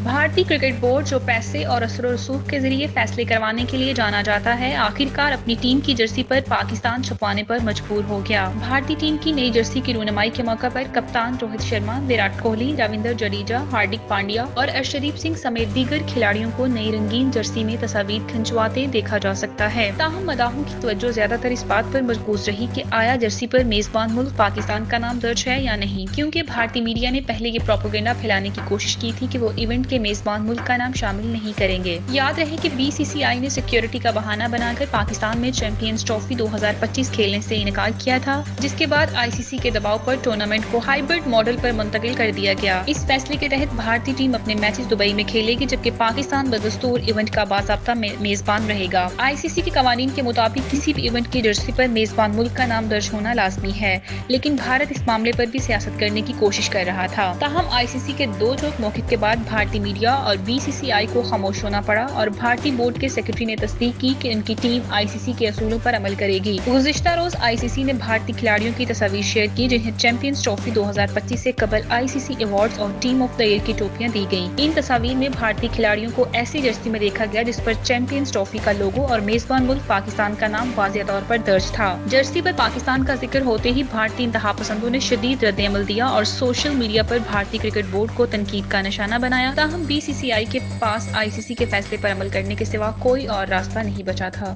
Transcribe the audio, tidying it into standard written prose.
بھارتی cricket board, جو پیسے اور اثر و رسوخ کے ذریعے فیصلے کروانے کے لیے جانا جاتا ہے، آخرکار اپنی ٹیم کی جرسی پر پاکستان چھپوانے پر مجبور ہو گیا۔ بھارتی ٹیم کی نئی جرسی کی رونمائی کے موقع پر کپتان روہت شرما، وراٹ کوہلی، رویندر جڈیجا، ہاردک پانڈیا اور ارشدیپ سنگھ سمیت دیگر کھلاڑیوں کو نئی رنگین جرسی میں تصاویر کھنچواتے دیکھا جا سکتا ہے۔ تاہم مداحوں کی توجہ زیادہ تر اس بات پر مرکوز رہی کہ آیا جرسی پر میزبان ملک پاکستان کا نام درج ہے یا نہیں، کیونکہ بھارتی میڈیا نے پہلے یہ پروپیگنڈا پھیلانے کی کوشش کی تھی کہ وہ ایونٹ کے میزبان ملک کا نام شامل نہیں کریں گے۔ یاد رہے کہ بی سی سی آئی نے سیکیورٹی کا بہانہ بنا کر پاکستان میں چیمپئنز ٹرافی 2025 کھیلنے سے انکار کیا تھا، جس کے بعد آئی سی سی کے دباؤ پر ٹورنامنٹ کو ہائبرڈ ماڈل پر منتقل کر دیا گیا۔ اس فیصلے کے تحت بھارتی ٹیم اپنے میچز دبئی میں کھیلے گی، جبکہ پاکستان بدستور ایونٹ کا باضابطہ میزبان رہے گا۔ آئی سی سی کے قوانین کے مطابق کسی بھی ایونٹ کی جرسی پر میزبان ملک کا نام درج ہونا لازمی ہے، لیکن بھارت اس معاملے پر بھی سیاست کرنے کی کوشش کر رہا تھا۔ تاہم آئی سی سی کے دو ٹوک موقف کے بعد بھارتی میڈیا اور بی سی سی آئی کو خاموش ہونا پڑا، اور بھارتی بورڈ کے سیکرٹری نے تصدیق کی کہ ان کی ٹیم آئی سی سی کے اصولوں پر عمل کرے گی۔ گزشتہ روز آئی سی سی نے بھارتی کھلاڑیوں کی تصاویر شیئر کی، جنہیں چیمپئنز ٹرافی 2025 سے قبل آئی سی سی ایوارڈز اور ٹیم آف دی ایئر کی ٹوپیاں دی گئیں۔ ان تصاویر میں بھارتی کھلاڑیوں کو ایسی جرسی میں دیکھا گیا جس پر چیمپئنز ٹرافی کا لوگو اور میزبان ملک پاکستان کا نام واضح طور پر درج تھا۔ جرسی پر پاکستان کا ذکر ہوتے ہی بھارتی انتہا پسندوں نے شدید رد عمل دیا اور سوشل میڈیا پر بھارتی کرکٹ بورڈ کو تنقید کا نشانہ بنایا۔ تاہم بی سی سی آئی کے پاس آئی سی سی کے فیصلے پر عمل کرنے کے سوا کوئی اور راستہ نہیں بچا تھا۔